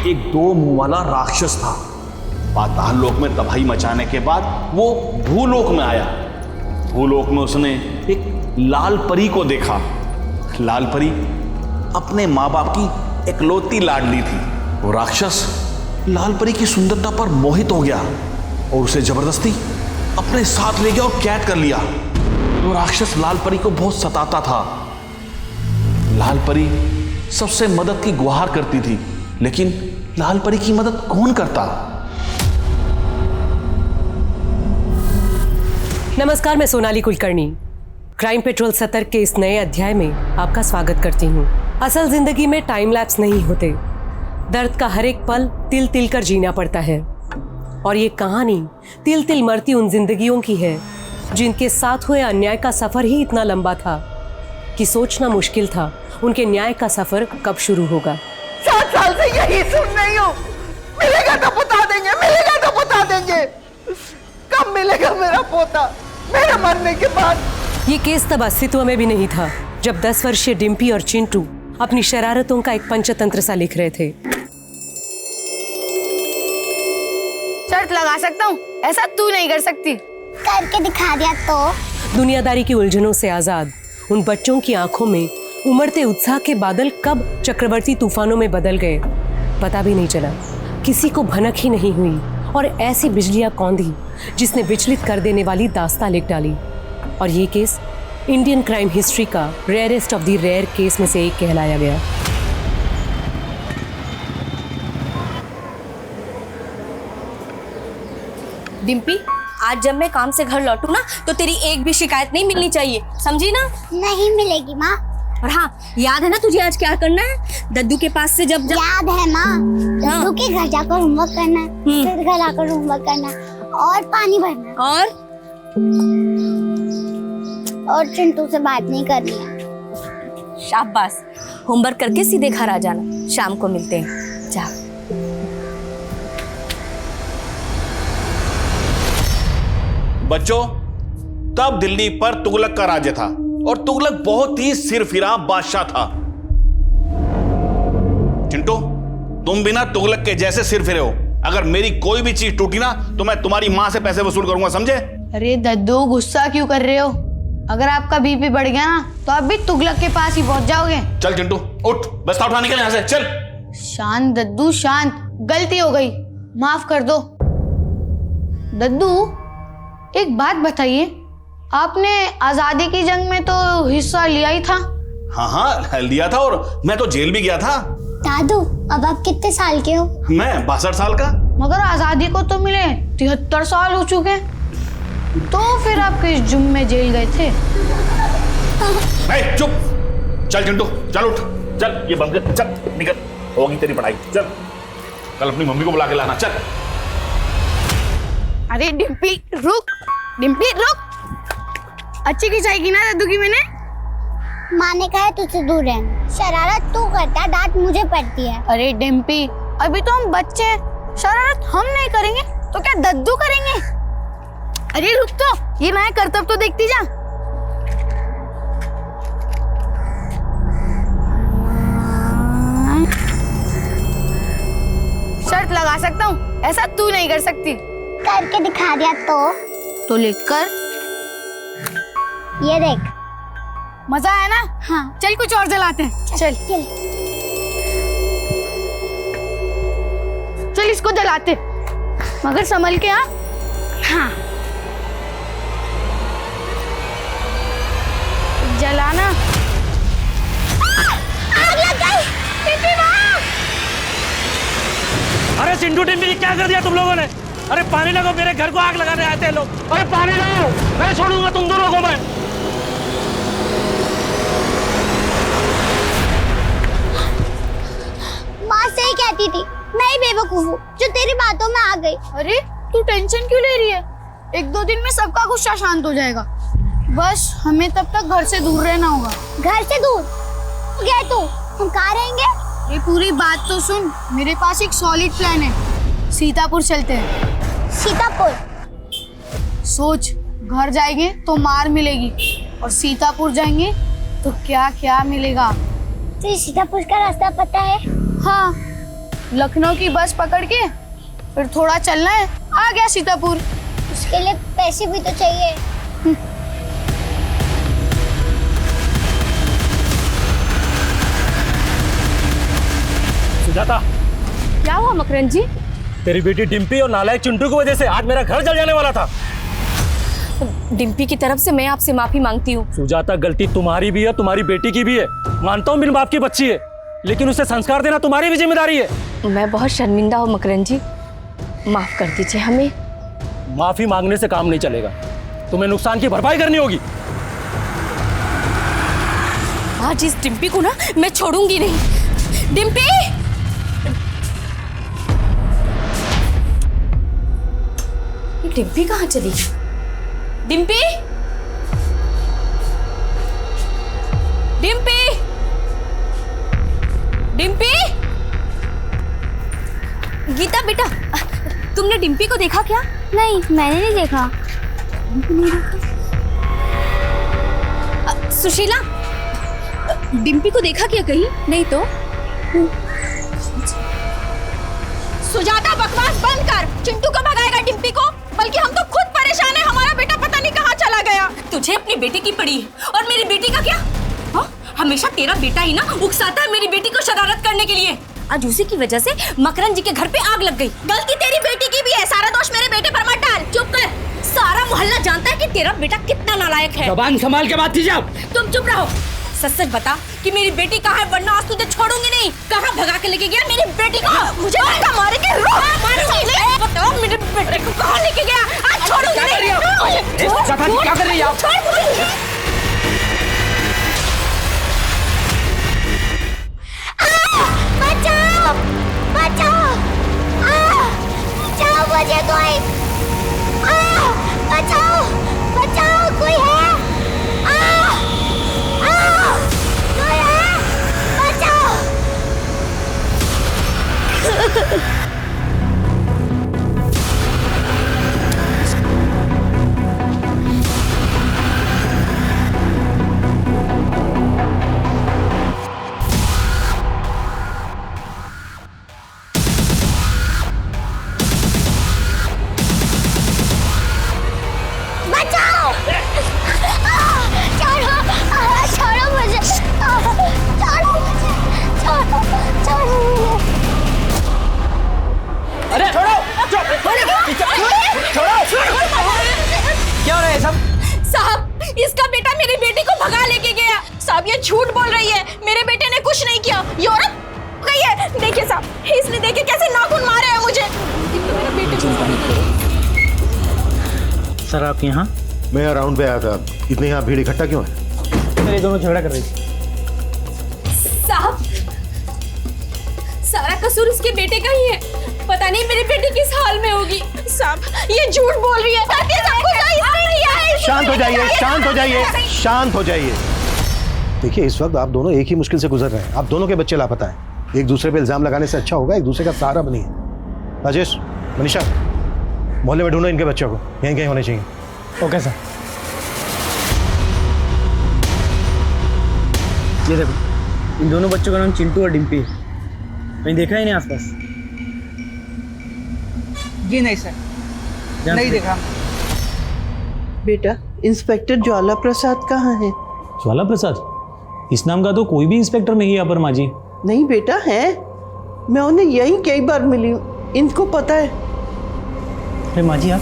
एक दो मुंह वाला राक्षस था। पाताल लोक में तबाही मचाने के बाद वो भूलोक में आया। भूलोक में उसने एक लाल परी को देखा। लाल परी अपने माँ बाप की इकलौती लाडली थी। वो राक्षस लाल परी की सुंदरता पर मोहित हो गया और उसे जबरदस्ती अपने साथ ले गया और कैद कर लिया। वो राक्षस लाल परी को बहुत सताता था। लाल परी सबसे मदद की गुहार करती थी, लेकिन लाल परी की मदद कौन करता? नमस्कार, मैं सोनाली कुलकर्णी। क्राइम पेट्रोल सतर्क के इस नए अध्याय में आपका स्वागत करती हूँ। असल जिंदगी में टाइम लैप्स नहीं होते। दर्द का हर एक पल तिल तिल कर जीना पड़ता है और ये कहानी तिल तिल मरती उन जिंदगियों की है जिनके साथ हुए अन्याय का सफर ही इतना लंबा था कि सोचना मुश्किल था उनके न्याय का सफर कब शुरू होगा। 7 साल से यही सुन रही हूँ, मिलेगा तो बता देंगे, मिलेगा तो बता देंगे। कब मिलेगा मेरा पोता मेरे मरने के बाद? ये केस तब अस्तित्व में भी नहीं था जब 10 वर्षीय डिम्पी और चिंटू अपनी शरारतों का एक पंचतंत्र सा लिख रहे थे। शर्त लगा सकता हूँ, ऐसा तू नहीं कर सकती। करके दिखा दिया तो। दुनियादारी की उलझनों से आजाद उन बच्चों की आंखों में उमड़ते उत्साह के बादल कब चक्रवर्ती तूफानों में बदल गए पता भी नहीं चला। किसी को भनक ही नहीं हुई और ऐसी बिजलियां कौंधी जिसने विचलित कर देने वाली दास्तां लिख डाली। और ये केस इंडियन क्राइम हिस्ट्री का rarest of the rare case में से एक कहलाया गया। डिम्पी, आज जब मैं काम से घर लौटूं ना तो तेरी एक भी शिकायत नहीं मिलनी चाहिए, समझी ना? नहीं मिलेगी माँ। और हाँ, याद है ना तुझे आज क्या करना है? दद्दू के पास से जब याद है माँ, दद्दू के घर जाकर होमवर्क करना है, फिर घर आकर होमवर्क करना है और पानी भरना और चिंटू से बात नहीं करनी है। शाबाश, होमवर्क करके सीधे घर आ जाना। शाम को मिलते हैं, जा। बच्चों, तब दिल्ली पर तुगलक का राज्य था और तुगलक बहुत ही सिरफिरा बादशाह था। चिंटू, तुम भी ना तुगलक के जैसे सिरफिरे हो। अगर मेरी कोई भी चीज टूटी ना तो मैं तुम्हारी माँ से पैसे वसूल करूंगा, समझे? अरे दद्दू, गुस्सा क्यों कर रहे हो? अगर आपका बीपी बढ़ गया ना तो आप भी तुगलक के पास ही पहुंच जाओगे। चल चिंटू, उठ, बस्ता उठा, निकल यहाँ से, चल। शांत दद्दू, शांत। गलती हो गई, माफ कर दो। दद्दू, एक बात बताइए, आपने आजादी की जंग में तो हिस्सा लिया ही था। हाँ, लिया था और मैं तो जेल भी गया था। दादू, अब आप कितने साल के हो? मैं 62 साल का। मगर आजादी को तो मिले 73 साल हो चुके। तो फिर आप किस जुर्म में जेल गए थे? चुप। चल चिंटू, चल उठ, चल ये बंद कर, चल निकल, होगी तेरी पढ़ाई। चल, कल अपनी मम्मी को बुला के लाना, चल। अरे डिम्पी रुक, डिम्पी रुक। अच्छी खिंचाई ना दद्दू की मैंने। माँ ने कहा है तुझसे दूर रहना। शरारत तू करता है, डांट मुझे पड़ती है। अरे डिम्पी, अभी तो हम बच्चे हैं, शरारत हम नहीं करेंगे तो क्या दद्दू करेंगे? अरे रुक तो, ये नया करतब तो देखती जा। शर्त लगा सकता हूँ, ऐसा तू नहीं कर सकती। करके दिखा दिया तो लिख कर। ये देख। मजा आया ना? हाँ। चल कुछ और जलाते हैं। चल चल। चल इसको जलाते, मगर संभल के। हाँ, जलाना। आग लग गई। टिम्पी माँ! अरे चिंटू, टिम्पी, क्या कर दिया तुम लोगों ने? अरे पानी लगाओ, मेरे घर को आग लगाने आते हैं लोग। अरे पानी लगाओ, मैं छोड़ूंगा तुम दोनों को मैं। माँ सही कहती थी, मैं ही बेवकूफ हूँ जो तेरी बातों में आ गई। अरे तू टेंशन क्यों ले रही है? 1-2 दिन में सबका गुस्सा शांत हो जाएगा। बस हमें तब तक घर से दूर रहना होगा। घर से दूर? गए तू, हम कहाँ रहेंगे? ये पूरी बात तो सुन, मेरे पास एक सॉलिड प्लान है। सीतापुर चलते हैं। सीतापुर? सोच, घर जाएंगे तो मार मिलेगी और सीतापुर जाएंगे तो क्या क्या मिलेगा। तुझे सीतापुर का रास्ता पता है? हाँ, लखनऊ की बस पकड़ के फिर थोड़ा चलना है, आ गया सीतापुर। उसके लिए पैसे भी तो चाहिए। सुजाता, क्या हुआ मकरंद जी? तेरी बेटी डिम्पी और नालायक चिंटू की वजह से आज मेरा घर जल जाने वाला था। डिम्पी की तरफ से मैं आपसे माफी मांगती हूँ। सुजाता, गलती तुम्हारी भी है, तुम्हारी बेटी की भी है। मानता हूँ बिन बाप की बच्ची है, लेकिन उसे संस्कार देना तुम्हारी भी जिम्मेदारी है। मैं बहुत शर्मिंदा हूँ मकरंद जी, माफ कर दीजिए हमें। माफी मांगने से काम नहीं चलेगा, तुम्हें नुकसान की भरपाई करनी होगी। आज इस डिम्पी को ना मैं छोड़ूंगी नहीं। डिम्पी! ये डिम्पी कहाँ चली? डिम्पी! डिम्पी! डिम्पी! गीता बेटा, तुमने डिम्पी को देखा क्या? नहीं, मैंने नहीं देखा। सुशीला, डिम्पी को देखा क्या कहीं? नहीं तो। सुजाता, बकवास बंद कर। चिंटू को भगाएगा डिम्पी को? बल्कि हम तो खुद परेशान है, हमारा बेटा पता नहीं कहाँ चला गया। तुझे अपनी बेटी की पड़ी है, और मेरी बेटी का क्या? हाँ? हमेशा तेरा बेटा ही ना उकसाता है मेरी बेटी को शरारत करने के लिए। आज उसी की वजह से मकरंद जी के घर पे आग लग गई। गलती तेरी बेटी की भी है, सारा दोष मेरे बेटे पर मत डाल। चुप कर, सारा मोहल्ला जानता है कि तेरा बेटा कितना नालायक है। जबान संभाल के बात कीजिए आप। तुम चुप रहो। सच सच बता कि मेरी बेटी कहाँ है, वरना आज तुझे छोड़ूंगी नहीं। कहाँ भगा के लेके गया मेरी बेटी को? मुझे धक्का मारेंगे, मारूंगी नहीं। बताओ मेरे बेटे को कहाँ लेके गया? आज छोड़ूंगी नहीं। क्या कर रही है आप? बचाओ! बचाओ! बचाओ मुझे कोई! बचाओ! बचाओ, कोई है? कोई है? बचाओ! छोड़ो मुझे! छोड़ो मुझे! छोड़ो मुझे! अरे छोड़ो! क्या हो रहा है सब? साहब, इसका बेटा मेरी बेटी को भगा लेके गया। साहब, ये झूठ बोल रही है, मेरे बेटे ने कुछ नहीं किया। यूरोप गई है। देखिए साहब, इसने देखिए कैसे नाखून मारे हैं मुझे। मेरे बेटे सर, आप यहाँ? मैं अराउंड पे आया था। इतने यहाँ भीड़ इकट्ठा क्यों है? ये दोनों झगड़ा कर रही थी। साहब, सारा कसूर इसके बेटे का ही है। पता नहीं मेरी बेटी किस हाल में होगी। साहब, ये झूठ बोल रही है। शांत हो जाइए, शांत हो जाइए, शांत हो जाइए। देखिए, इस वक्त आप दोनों एक ही मुश्किल से गुजर रहे हैं। आप दोनों के बच्चे लापता हैं। एक दूसरे पे इल्जाम लगाने से अच्छा होगा एक दूसरे का सहारा बनिए। राजेश, मनीषा, मोहल्ले में ढूंढो इनके बच्चों को, यहीं कहीं होने चाहिए। Okay sir. ये देखो, इन दोनों बच्चों का नाम चिंटू और डिम्पी है। कहीं देखा ही नहीं आसपास? जी नहीं सर, नहीं देखा। बेटा, इंस्पेक्टर ज्वाला प्रसाद कहाँ है? ज्वाला प्रसाद? इस नाम का तो कोई भी इंस्पेक्टर नहीं है यहाँ पर माँ जी। नहीं बेटा, है। मैं उन्हें यहीं कई बार मिली हूँ, इनको पता है। अरे माँ जी, आप?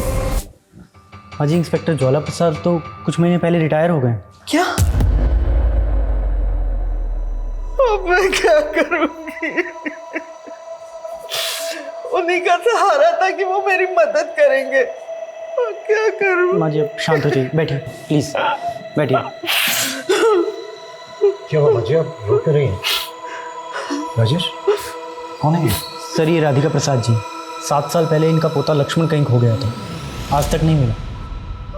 माँ जी, इंस्पेक्टर ज्वाला प्रसाद तो कुछ महीने पहले रिटायर हो गए। क्या? अब मैं क्या करूंगी? उन्हीं का सहारा था कि वो मेरी मदद करेंगे। और क्या करूं? माँ जी, आप शांत हो जाइए, बैठिए प्लीज, बैठिए। क्या हुआ माँ जी, आप रो क्यों रही हैं? राजेश, कौन है ये? सर, ये राधिका प्रसाद जी। 7 साल पहले इनका पोता लक्ष्मण कहीं खो गया था, आज तक नहीं मिला।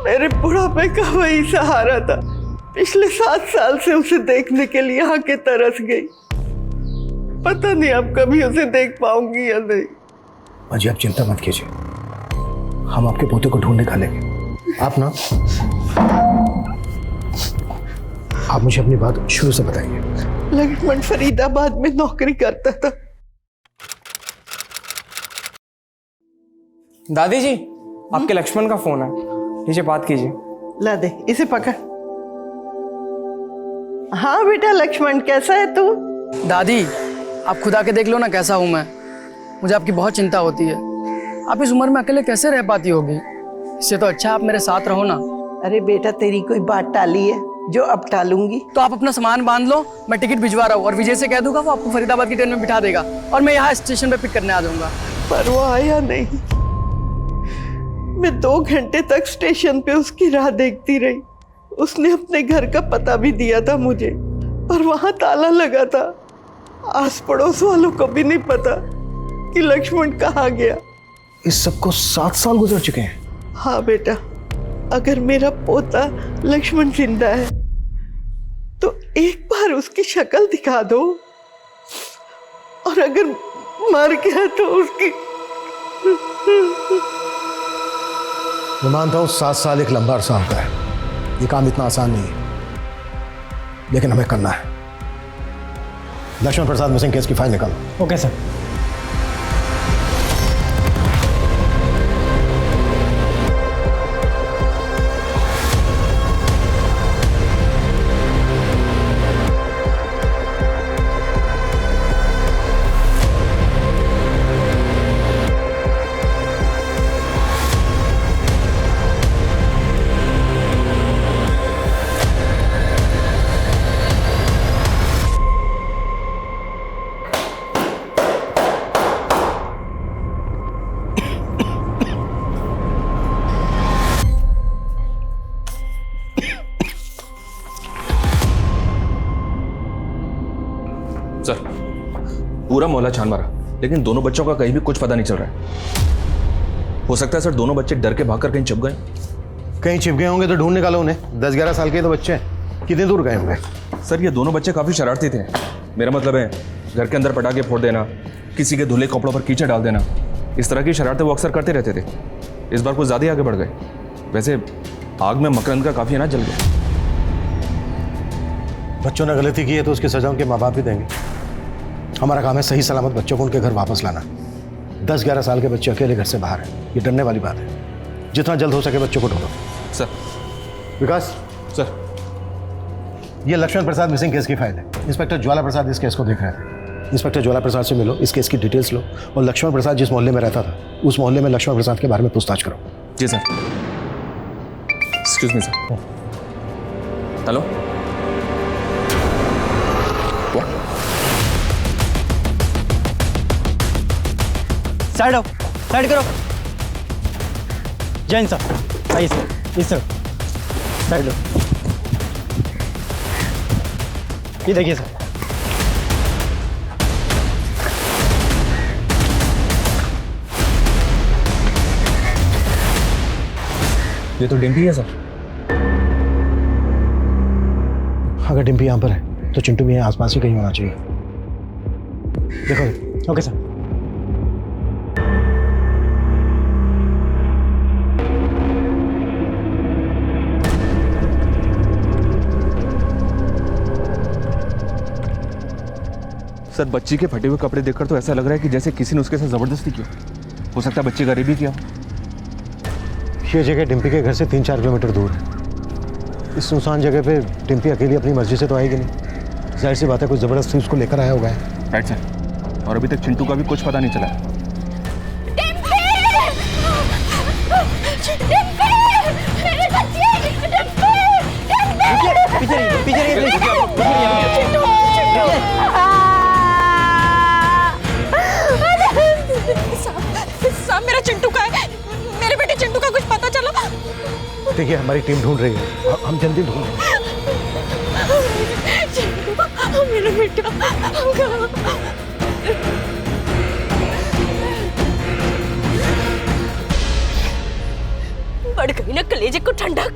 मेरे बुढ़ापे का वही सहारा था। पिछले 7 साल से उसे देखने के लिए आके तरस गई। पता नहीं अब कभी उसे देख पाऊंगी या नहीं। माँ जी, आप चिंता मत कीजिए, हम आपके पोते को ढूंढ निकालेंगे। आप ना, आप मुझे अपनी बात शुरू से बताइए। लक्ष्मण फरीदाबाद में नौकरी करता था। दादी जी, आपके लक्ष्मण का फोन है, नीचे बात कीजिए। ला दे, इसे पकड़। हाँ बेटा लक्ष्मण, कैसा है तू? दादी, आप खुद आके देख लो ना कैसा हूँ मैं। मुझे आपकी बहुत चिंता होती है। आप इस उम्र में अकेले कैसे रह पाती होगी? इससे तो अच्छा आप मेरे साथ रहो ना। अरे बेटा, तेरी कोई बात टाली है जो अब टालूंगी? तो आप अपना सामान बांध लो, मैं टिकट भिजवा रहा हूँ और विजय से कह दूंगा, वो आपको फरीदाबाद की ट्रेन में बिठा देगा और मैं यहाँ स्टेशन पे पिक करने आ जाऊंगा। पर वो आया नहीं। मैं 2 घंटे तक स्टेशन पे उसकी राह देखती रही। उसने अपने घर का पता भी दिया था मुझे, पर वहां ताला लगा था। आस पड़ोस वालों को भी नहीं पता कि लक्ष्मण कहाँ गया। इस सबको 7 साल गुजर चुके हैं। हाँ बेटा, अगर मेरा पोता लक्ष्मण जिंदा है तो एक बार उसकी शक्ल दिखा दो, और अगर मर गया तो उसकी। मैं मानता हूं 7 साल एक लंबा अरसा होता है, ये काम इतना आसान नहीं है, लेकिन हमें करना है। लक्ष्मण प्रसाद मिसिंग केस की फाइल निकालो। Okay sir. सर, पूरा मोहल्ला छान मारा, लेकिन दोनों बच्चों का कहीं भी कुछ पता नहीं चल रहा है। हो सकता है सर दोनों बच्चे डर के भागकर कहीं छिप गए। कहीं छिप गए होंगे तो ढूंढ निकालो उन्हें। 10-11 साल के तो बच्चे हैं, कितने दूर गए होंगे? सर ये दोनों बच्चे काफ़ी शरारती थे। मेरा मतलब है घर के अंदर पटाखे फोड़ देना, किसी के धुले कपड़ों पर कीचड़ डाल देना, इस तरह की शरारतें वो अक्सर करते रहते थे। इस बार कुछ ज़्यादा ही आगे बढ़ गए। वैसे आग में मकरंद का काफ़ी अनाज जल गया। बच्चों ने गलती की है तो उसकी सजा उनके माँ बाप भी देंगे। हमारा काम है सही सलामत बच्चों को उनके घर वापस लाना। 10-11 साल के बच्चे अकेले घर से बाहर हैं, ये डरने वाली बात है। जितना जल्द हो सके बच्चों को ढूंढो। सर। विकास सर, ये लक्ष्मण प्रसाद मिसिंग केस की फाइल है। इंस्पेक्टर ज्वाला प्रसाद इस केस को देख रहे थे। इंस्पेक्टर ज्वाला प्रसाद से मिलो, इस केस की डिटेल्स लो, और लक्ष्मण प्रसाद जिस मोहल्ले में रहता था उस मोहल्ले में लक्ष्मण प्रसाद के बारे में पूछताछ करो। जी sir. Excuse me sir. Hello, side आओ, साइड करो। जैन सर, आइए सर, इस सर, साइड लो। ये देखिए सर। ये तो डिम्पी है सर। अगर डिम्पी यहाँ पर है तो चिंटू भी यहाँ आसपास ही कहीं होना चाहिए। देखो। Okay sir. सर बच्ची के फटे हुए कपड़े देखकर तो ऐसा लग रहा है कि जैसे किसी ने उसके साथ जबरदस्ती की। हो सकता है बच्ची गरीब ही किया। ये जगह डिम्पी के घर से 3-4 किलोमीटर दूर है। इस सुनसान जगह पे डिम्पी अकेली अपनी मर्जी से तो आएगी नहीं। जाहिर सी बात है कुछ ज़बरदस्ती उसको लेकर आया होगा। Right sir. और अभी तक चिंटू का भी कुछ पता नहीं चला। मेरा चिंटू का है, मेरे बेटे चिंटू का कुछ पता चला? देखिए हमारी टीम ढूंढ रही है, हम जल्दी ढूंढ रहे हैं। मेरा बेटा बढ़ गई ना कलेजे को ठंडक।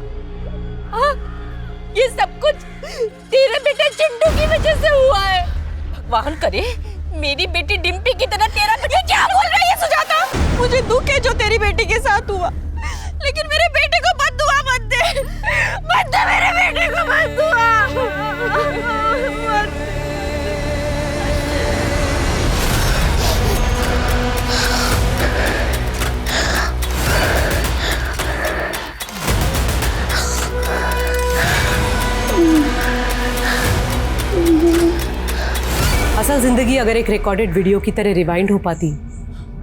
ये सब कुछ तेरे बेटे चिंटू की वजह से हुआ है। भगवान करे मेरी बेटी डिम्पी की तरह तेरा बेटा। क्या बोल रही है सुजाता? मुझे दुख है जो तेरी बेटी के साथ हुआ, लेकिन मेरे बेटे को बद्दुआ मत दे। मत दे मेरे बेटे को बद्दुआ। जिंदगी अगर एक रिकॉर्डेड वीडियो की तरह रिवाइंड हो पाती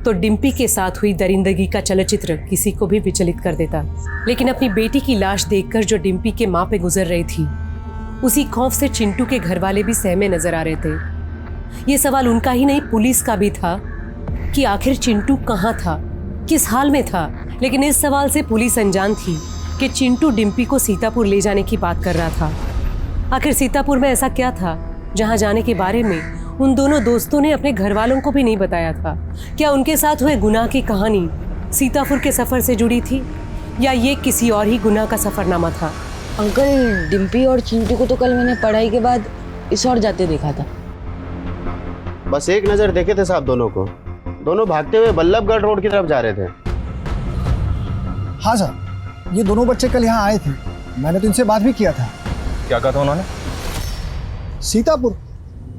तो डिम्पी के साथ हुई दरिंदगी का चलचित्र किसी को भी विचलित कर देता। लेकिन अपनी बेटी की लाश देखकर जो डिम्पी के माँ पे गुजर रही थी, उसी खौफ से चिंटू के घर वाले भी सहमे नजर आ रहे थे। ये सवाल उनका ही नहीं, पुलिस का भी था कि आखिर चिंटू कहाँ था, किस हाल में था। लेकिन इस सवाल से पुलिस अनजान थी कि चिंटू डिम्पी को सीतापुर ले जाने की बात कर रहा था। आखिर सीतापुर में ऐसा क्या था जहाँ जाने के बारे में उन दोनों दोस्तों ने अपने घर वालों को भी नहीं बताया था? क्या उनके साथ हुए गुनाह की कहानी सीतापुर के सफर से जुड़ी थी, या ये किसी और ही गुनाह का सफरनामा था? अंकल, डिम्पी और चिंटू को तो कल मैंने पढ़ाई के बाद इस ओर जाते देखा था। बस एक नजर देखे थे साहब दोनों को। दोनों भागते हुए बल्लभगढ़ रोड की तरफ जा रहे थे। हाँ सर, ये दोनों बच्चे कल यहाँ आए थे, मैंने तो इनसे बात भी किया था। क्या कहा था उन्होंने? सीतापुर?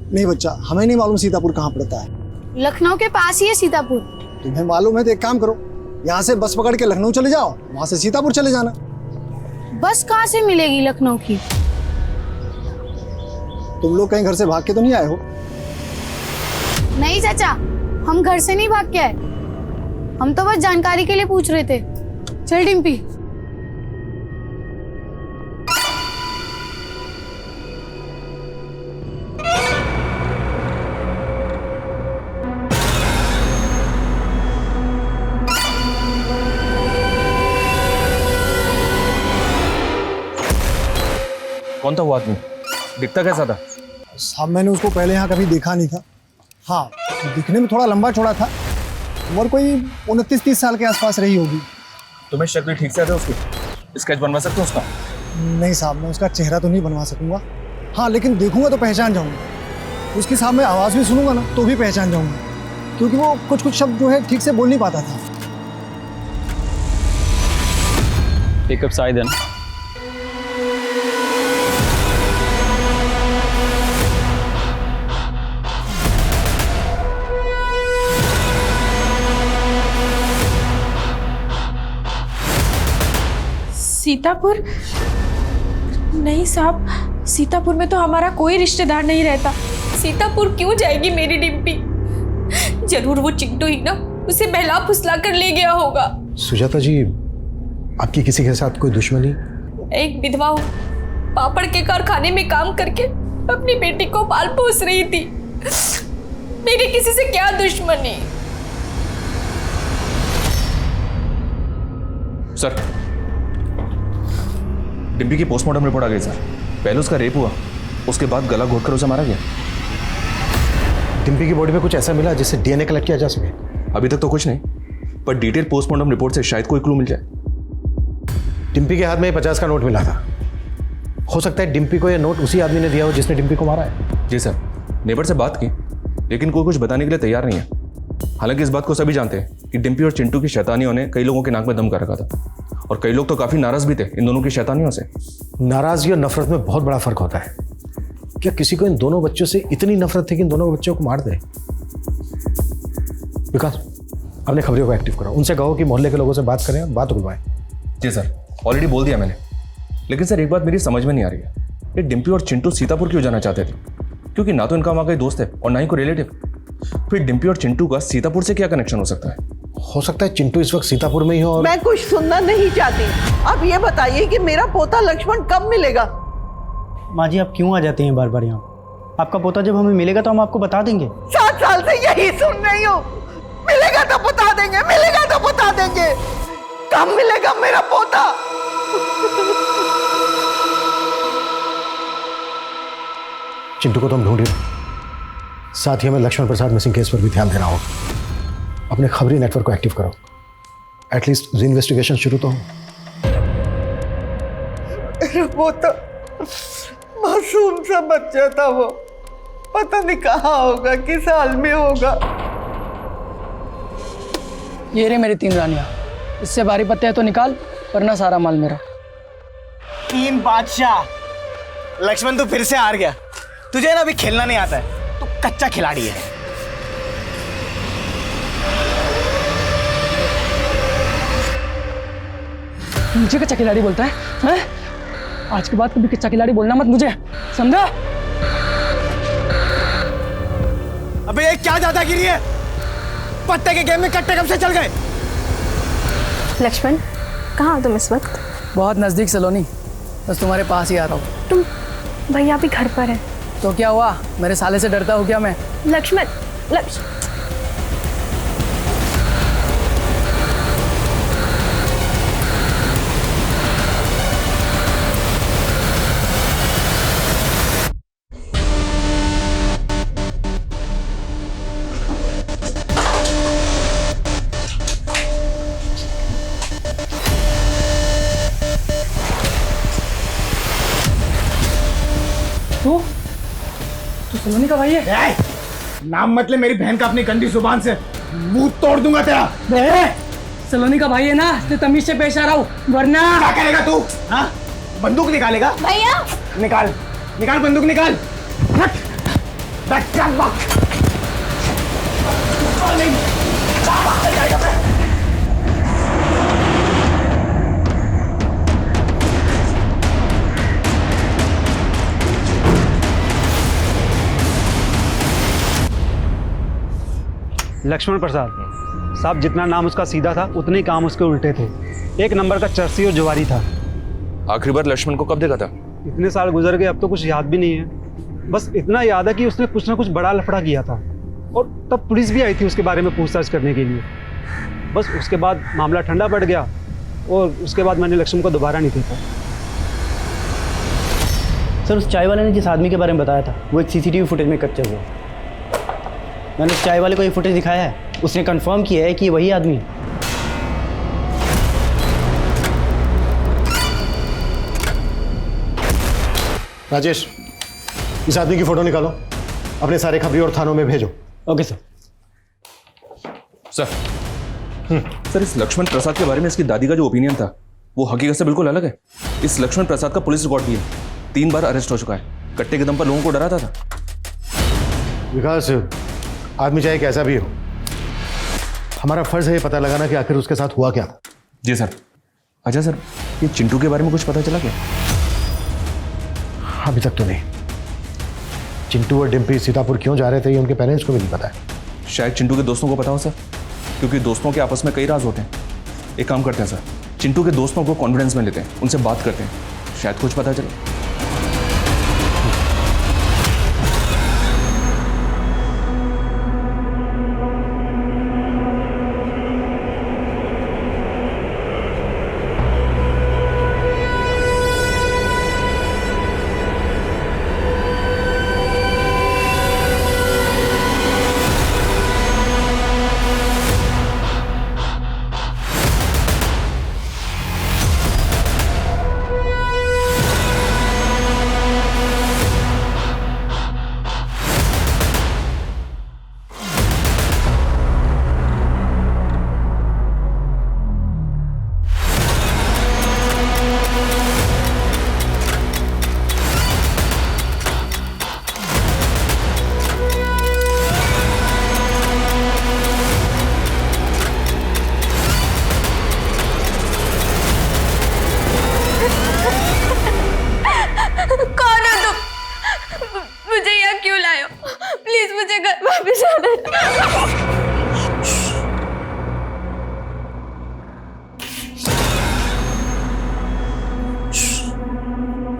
नहीं बच्चा, हमें नहीं मालूम सीतापुर कहाँ पड़ता है। लखनऊ के पास ही है सीतापुर। तुम्हें मालूम है तो एक काम करो, यहाँ से बस पकड़ के लखनऊ चले जाओ, वहाँ से सीतापुर चले जाना। बस कहाँ से मिलेगी लखनऊ की? तुम लोग कहीं घर से भाग के तो नहीं आए हो? नहीं चाचा, हम घर से नहीं भाग के आए, हम तो बस जानकारी के लिए पूछ रहे थे। चल डिम्पी। कौन था वो आदमी? दिखता कैसा था? साहब मैंने उसको पहले यहाँ कभी देखा नहीं था। हाँ, दिखने में थोड़ा लंबा चौड़ा था, उम्र कोई 29-30 साल के आसपास रही होगी। तुम्हें शक्ल ठीक से आता है उसकी? स्केच बनवा सकते हो उसका? नहीं साहब, मैं उसका चेहरा तो नहीं बनवा सकूंगा। हाँ, लेकिन देखूंगा तो पहचान जाऊंगा। उसकी साहब मैं आवाज़ भी सुनूंगा ना तो भी पहचान जाऊंगा, क्योंकि वो कुछ कुछ शब्द जो है ठीक से बोल नहीं पाता था। एक कप चाय देना। सीतापुर? नहीं साहब, सीतापुर में तो हमारा कोई रिश्तेदार नहीं रहता। सीतापुर क्यों जाएगी मेरी डिम्पी? जरूर वो चिंटू ही ना उसे बहला फुसला कर ले गया होगा। सुजाता जी, आपकी किसी के साथ कोई दुश्मनी? एक विधवा हूँ, पापड़ के कारखाने में काम करके अपनी बेटी को पाल पोस रही थी। मेरी किसी से क्या दुश्मनी? सर, डिम्पी की पोस्टमार्टम रिपोर्ट आ गई सर। पहले उसका रेप हुआ, उसके बाद गला घोटकर उसे मारा गया। डिम्पी की बॉडी में कुछ ऐसा मिला जिससे डीएनए कलेक्ट किया जा सके? अभी तक तो कुछ नहीं, पर डिटेल पोस्टमार्टम रिपोर्ट से शायद कोई क्लू मिल जाए। डिम्पी के हाथ में 50 का नोट मिला था। हो सकता है डिम्पी को यह नोट उसी आदमी ने दिया हो जिसने डिम्पी को मारा है। जी सर, नेबर से बात की, लेकिन कोई कुछ बताने के लिए तैयार नहीं है। हालांकि इस बात को सभी जानते हैं कि डिम्पी और चिंटू की शैतानियों ने कई लोगों के नाक में दम कर रखा था, और कई लोग तो काफी नाराज भी थे इन दोनों की शैतानियों से। नाराजगी और नफरत में बहुत बड़ा फर्क होता है। क्या किसी को इन दोनों बच्चों से इतनी नफरत थी कि इन दोनों बच्चों को मार दे? विकास, अपने खबरियों को एक्टिव करो, उनसे कहो कि मोहल्ले के लोगों से बात करें, बात उगलवाएं। जी सर, ऑलरेडी बोल दिया मैंने। लेकिन सर, एक बात मेरी समझ में नहीं आ रही है, ये डिम्पी और चिंटू सीतापुर क्यों जाना चाहते थे? क्योंकि ना तो इनका वहाँ कोई दोस्त है और ना ही कोई रिलेटिव। फिर डिम्पी और चिंटू का सीतापुर से क्या कनेक्शन हो सकता है? हो सकता है चिंटू इस वक्त सीतापुर में ही हो। और मैं कुछ सुनना नहीं चाहती। अब ये बताइए कि मेरा पोता लक्ष्मण कब मिलेगा? माँ जी, आप क्यों आ जाते हैं बार बार यहाँ? आपका पोता जब हमें मिलेगा तो हम आपको बता देंगे। 7 साल से यही सुन रही हूँ, मिलेगा तो बता देंगे, मिलेगा तो बता देंगे। कब मिलेगा मेरा पोता? चिंटू को तो हम ढूंढ ही रहे, साथ ही हमें लक्ष्मण प्रसाद मिसिंग केस पर भी ध्यान देना होगा। अपने खबरी नेटवर्क को एक्टिव करो, एटलीस्ट इन्वेस्टिगेशन शुरू तो हो। मेरा पोता मासूम सा बच्चा था, वो पता नहीं कहाँ होगा, किस हाल में होगा। ये रे मेरी 3 रानियां, इससे भारी पत्ते हैं तो निकाल, वरना सारा माल मेरा। 3 बादशाह। लक्ष्मण तू फिर से हार गया। तुझे ना अभी खेलना नहीं आता है, तू कच्चा खिलाड़ी है। मुझे कच्चा खिलाड़ी बोलता है, हैं? आज के बाद कभी कच्चा खिलाड़ी बोलना मत मुझे, समझा? अबे ये क्या दादागिरी है? पत्ते के गेम में कट्टे कब से चल गए? लक्ष्मण, कहाँ हो तुम इस वक्त? बहुत नज़दीक सलोनी, बस तुम्हारे पास ही आ रहा हूँ। तुम भैया भी घर पर है। तो क्या हुआ, मेरे साले से डरता हूँ क्या मैं? लक्ष्मण, तू सलोनी का भाई है? नाम मत ले मेरी बहन का अपनी गंदी जुबान से, मुंह तोड़ दूंगा तेरा। सलोनी का भाई है ना, तो तमीज से पेश आ रहा हूँ, वरना क्या करेगा तू? हाँ, बंदूक निकालेगा? भैया निकाल निकाल बंदूक निकाल। लक्ष्मण प्रसाद साहब, जितना नाम उसका सीधा था उतने ही काम उसके उल्टे थे। एक नंबर का चरसी और जुवारी था। आखिरी बार लक्ष्मण को कब देखा था? इतने साल गुजर गए, अब तो कुछ याद भी नहीं है। बस इतना याद है कि उसने कुछ ना कुछ बड़ा लफड़ा किया था और तब पुलिस भी आई थी उसके बारे में पूछताछ करने के लिए। बस उसके बाद मामला ठंडा पड़ गया और उसके बाद मैंने लक्ष्मण को दोबारा नहीं देखा। सर, उस चाय वाले ने जिस आदमी के बारे में बताया था वो एक सीसीटीवी फुटेज में कैप्चर हुआ। मैंने उस चाय वाले को ये फुटेज दिखाया है, उसने कंफर्म किया है कि वही आदमी। राजेश, इस आदमी की फोटो निकालो, अपने सारे खबरी और थानों में भेजो। Okay sir. सर, इस लक्ष्मण प्रसाद के बारे में इसकी दादी का जो ओपिनियन था वो हकीकत से बिल्कुल अलग है। इस लक्ष्मण प्रसाद का पुलिस रिकॉर्ड भी है, 3 बार अरेस्ट हो चुका है, कट्टे के दम पर लोगों को डराता था। विकास, आदमी चाहे कैसा भी हो, हमारा फर्ज है ये पता लगाना कि आखिर उसके साथ हुआ क्या था। जी सर। अच्छा सर, ये चिंटू के बारे में कुछ पता चला क्या? अभी तक तो नहीं। चिंटू और डिम्पी सीतापुर क्यों जा रहे थे ये उनके पेरेंट्स को भी नहीं पता है। शायद चिंटू के दोस्तों को पता हो सर, क्योंकि दोस्तों के आपस में कई राज होते हैं। एक काम करते हैं सर, चिंटू के दोस्तों को कॉन्फिडेंस में लेते हैं, उनसे बात करते हैं, शायद कुछ पता चले।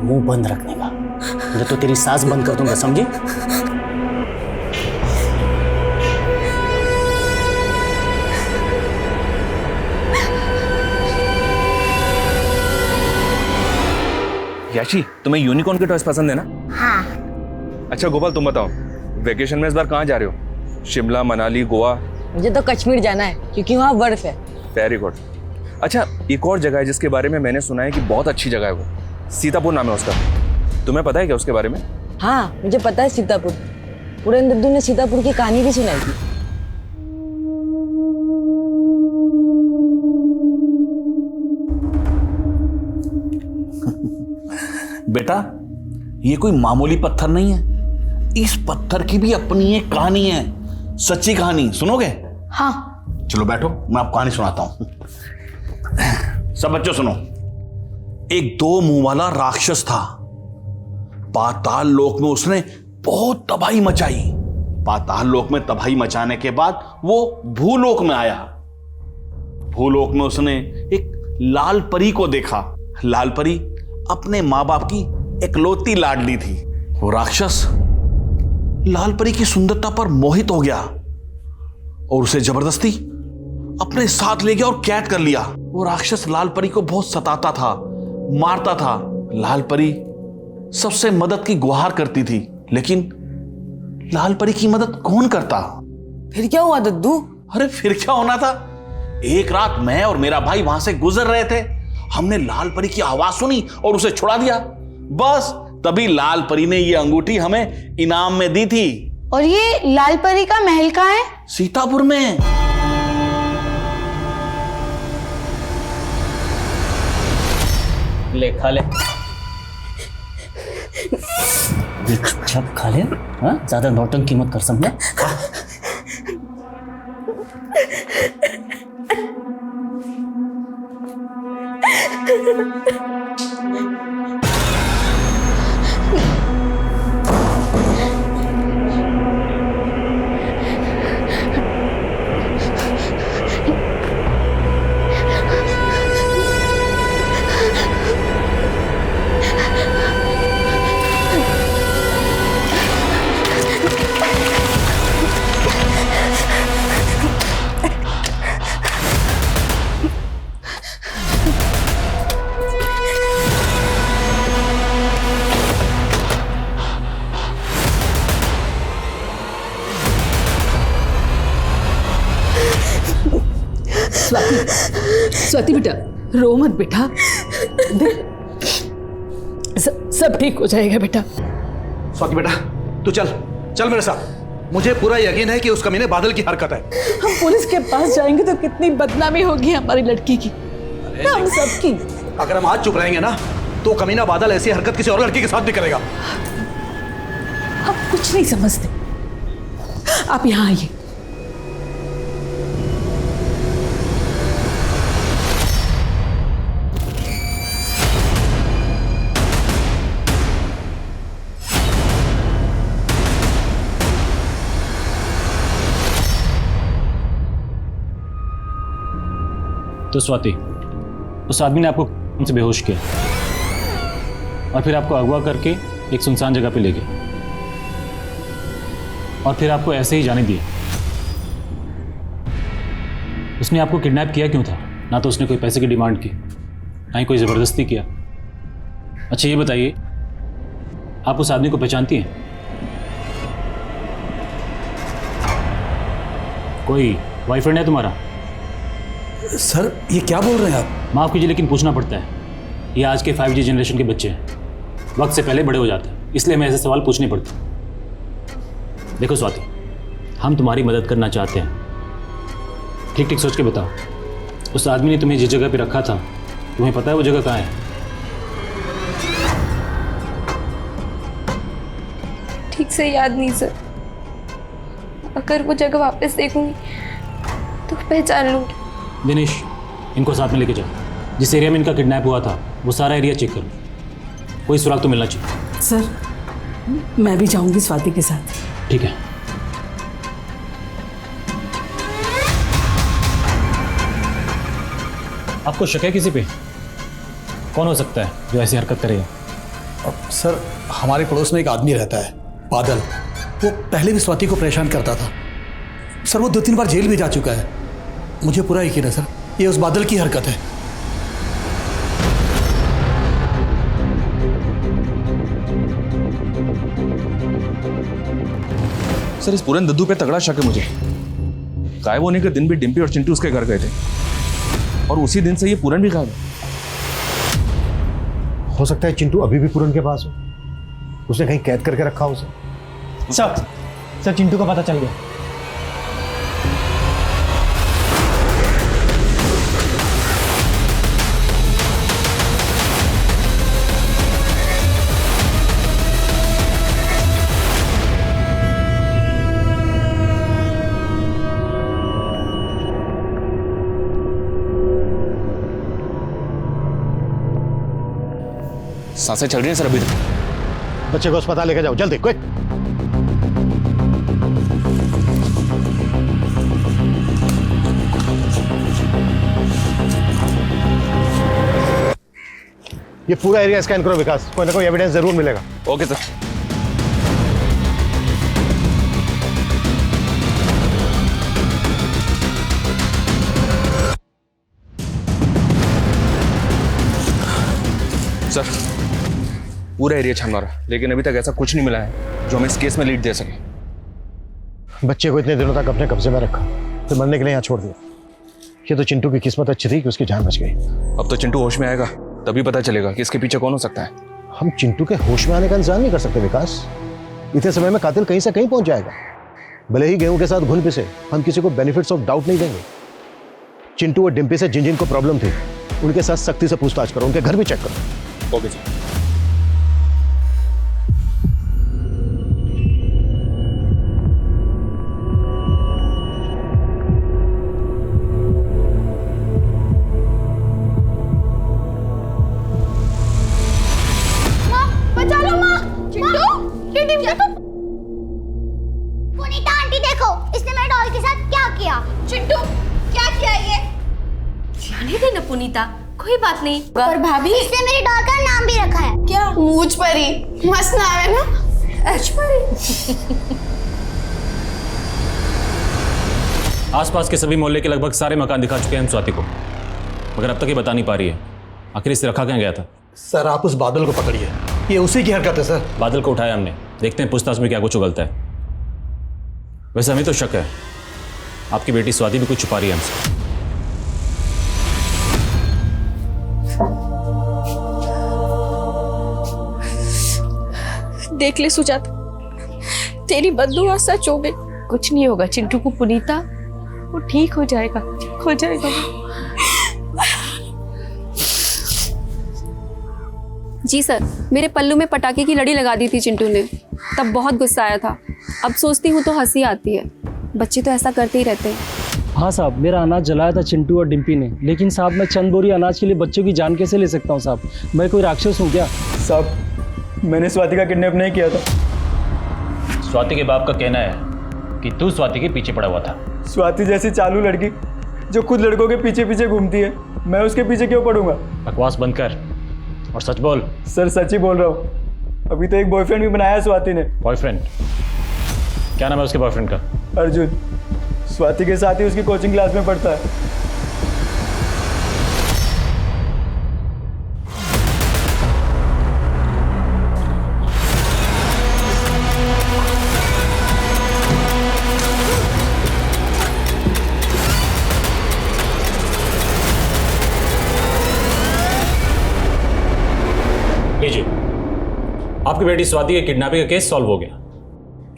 मुंह बंद रखने का, नहीं तो तेरी सांस बंद कर दूंगा, समझी? याशी, तुम्हें यूनिकॉर्न के टॉयज पसंद है ना? हाँ। अच्छा गोपाल, तुम बताओ, वेकेशन में इस बार कहाँ जा रहे हो? शिमला, मनाली, गोवा? मुझे तो कश्मीर जाना है क्योंकि वहाँ बर्फ है। Very good. अच्छा, एक और जगह है जिसके बारे में मैंने सुना है कि बहुत अच्छी जगह है, वो सीतापुर नाम है उसका। तुम्हें पता है क्या उसके बारे में? हाँ, मुझे पता है सीतापुर। पुरन दद्दू ने सीतापुर की कहानी भी सुनाई थी। बेटा, ये कोई मामूली पत्थर नहीं है, इस पत्थर की भी अपनी एक कहानी है, सच्ची कहानी। सुनोगे? हाँ। चलो बैठो, मैं आपको कहानी सुनाता हूं। सब बच्चों सुनो। एक 2 मुंह वाला राक्षस था। पाताल लोक में उसने बहुत तबाही मचाई, पाताल लोक में तबाही मचाने के बाद वो भूलोक में आया। भूलोक में उसने एक लाल परी को देखा। लाल परी अपने माँ बाप की इकलौती लाडली थी। वो राक्षस लाल परी की सुंदरता पर मोहित हो गया और उसे जबरदस्ती अपने साथ ले गया और कैद कर लिया। वो राक्षस लाल परी को बहुत सताता था, मारता था। लाल परी सबसे मदद की गुहार करती थी, लेकिन लाल परी की मदद कौन करता? फिर क्या हुआ दद्दू? अरे फिर क्या होना था? एक रात मैं और मेरा भाई वहां से गुजर रहे थे। हमने लाल परी की आवाज सुनी और उसे छुड़ा दिया। बस तभी लाल परी ने ये अंगूठी हमें इनाम में दी थी। और ये लाल परी का महल कहाँ है? सीतापुर में। ले खा ले, चुपचाप खा ले। हाँ, ज्यादा नौटंकी मत कर, समझे? स्वाति बेटा, रो मत बेटा, सब ठीक हो जाएगा बेटा। स्वाति बेटा, तू चल चल मेरे साथ। मुझे पूरा यकीन है कि उस कमीने बादल की हरकत है। हम पुलिस के पास जाएंगे तो कितनी बदनामी होगी हमारी लड़की की, हम सबकी। अगर हम आज चुप रहेंगे ना, तो कमीना बादल ऐसी हरकत किसी और लड़की के साथ भी करेगा। हम कुछ नहीं समझते, आप यहाँ आइए। तो स्वाति, उस आदमी ने आपको उनसे बेहोश किया और फिर आपको अगवा करके एक सुनसान जगह पे ले गया और फिर आपको ऐसे ही जाने दिया। उसने आपको किडनैप किया क्यों था? ना तो उसने कोई पैसे की डिमांड की, ना ही कोई ज़बरदस्ती किया। अच्छा ये बताइए, आप उस आदमी को पहचानती हैं? कोई बॉयफ्रेंड है तुम्हारा? सर ये क्या बोल रहे हैं आप? माफ़ कीजिए लेकिन पूछना पड़ता है। ये आज के 5G जनरेशन के बच्चे हैं, वक्त से पहले बड़े हो जाते हैं, इसलिए हमें ऐसे सवाल पूछने पड़ते हैं। देखो स्वाति, हम तुम्हारी मदद करना चाहते हैं। ठीक ठीक सोच के बताओ, उस आदमी ने तुम्हें जिस जगह पे रखा था, तुम्हें पता है वो जगह कहाँ है? ठीक से याद नहीं सर, अगर वो जगह वापस देखूंगी तो पहचान लूंगी। दिनेश, इनको साथ में लेके जाओ। जिस एरिया में इनका किडनैप हुआ था वो सारा एरिया चेक करो, कोई सुराग तो मिलना चाहिए। सर मैं भी जाऊंगी स्वाति के साथ। ठीक है। आपको शक है किसी पे? कौन हो सकता है जो ऐसी हरकत करेगा? सर हमारे पड़ोस में एक आदमी रहता है, बादल। वो पहले भी स्वाति को परेशान करता था। सर वो 2-3 बार जेल भी जा चुका है। मुझे पूरा यकीन है सर, ये उस बादल की हरकत है। सर इस पूरे दद्दू पे तगड़ा शक है मुझे। गायब होने के दिन भी डिम्पी और चिंटू उसके घर गए थे और उसी दिन से ये पूरन भी गायब है। हो सकता है चिंटू अभी भी पूरन के पास हो, उसने कहीं कैद करके रखा हो उसे। सर चिंटू का पता चल गया। सांसें चल रही हैं सर अभी तक। बच्चे को अस्पताल लेके जाओ जल्दी, क्विक। ये पूरा एरिया स्कैन करो विकास, कोई ना कोई एविडेंस जरूर मिलेगा। Okay sir. सर पूरा एरिया छान मारा, लेकिन अभी तक ऐसा कुछ नहीं मिला है जो हमें इस केस में लीड दे सके। बच्चे को इतने दिनों तक अपने कब्जे में रखा, फिर मरने के लिए यहाँ छोड़ दिया। ये तो चिंटू की किस्मत अच्छी थी कि उसकी जान बच गई। अब तो चिंटू होश में आएगा, तभी पता चलेगा कि इसके पीछे कौन हो सकता है। हम चिंटू के होश में आने का इंतजार नहीं कर सकते विकास। इतने समय में कातिल कहीं से कहीं पहुंच जाएगा। भले ही गेहूं के साथ घुन पिसे, हम किसी को बेनिफिट्स ऑफ डाउट नहीं देंगे। चिंटू और डिम्पी से जिन जिन को प्रॉब्लम थी, उनके साथ सख्ती से पूछताछ करो, उनके घर भी चेक करो। Okay sir. बचा लो माँ। चिंटू, ये टिम्पी पुनीता आंटी देखो, इसने मेरे डॉल के साथ क्या किया। चिंटू, क्या किया ये? जाने दे ना पुनीता, कोई बात नहीं। पर भाभी, इसने मेरी डॉल का नाम भी रखा है। क्या? मूछ परी, मस्त नाम है ना? मूछ परी। आसपास के सभी मोहल्ले के लगभग सारे मकान दिखा चुके हैं हम स्वाति को, मगर अब तक ये बता नहीं पा रही है आखिर इसे रखा कहाँ गया था। सर आप उस बादल को पकड़िए, ये उसी की हरकत है सर। बादल को उठाया हमने, देखते हैं पूछताछ में क्या कुछ उगलता है। वैसे हमें तो शक है आपकी बेटी स्वाति भी कुछ छुपा रही है हमसे। देख ले सुजाता, तेरी बद्दुआ सच हो गई। कुछ नहीं होगा चिंटू को पुनीता, वो ठीक हो जाएगा, ठीक हो जाएगा। जी सर, मेरे पल्लू में पटाखे की लड़ी लगा दी थी चिंटू ने, तब बहुत गुस्सा आया था। अब सोचती हूँ तो हंसी आती है, बच्चे तो ऐसा करते ही रहते हैं। हाँ साहब, मेरा अनाज जलाया था चिंटू और डिम्पी ने, लेकिन साहब मैं चंद बोरी अनाज के लिए बच्चों की जान कैसे ले सकता हूँ साहब? मैं कोई राक्षस हूँ क्या? साहब मैंने स्वाति का किडनैप नहीं किया था। स्वाति के बाप का कहना है कि तू स्वाति के पीछे पड़ा हुआ था। स्वाति जैसी चालू लड़की जो खुद लड़कों के पीछे पीछे घूमती है, मैं उसके पीछे क्यों पड़ूंगा? बकवास बंद कर और सच बोल। सर सच ही बोल रहा हूँ, अभी तो एक बॉयफ्रेंड भी बनाया स्वाति ने। बॉयफ्रेंड? क्या नाम है उसके बॉयफ्रेंड का? अर्जुन, स्वाति के साथ ही उसकी कोचिंग क्लास में पढ़ता है। लीजिए, आपकी बेटी स्वाति के किडनैपिंग का केस सॉल्व हो गया।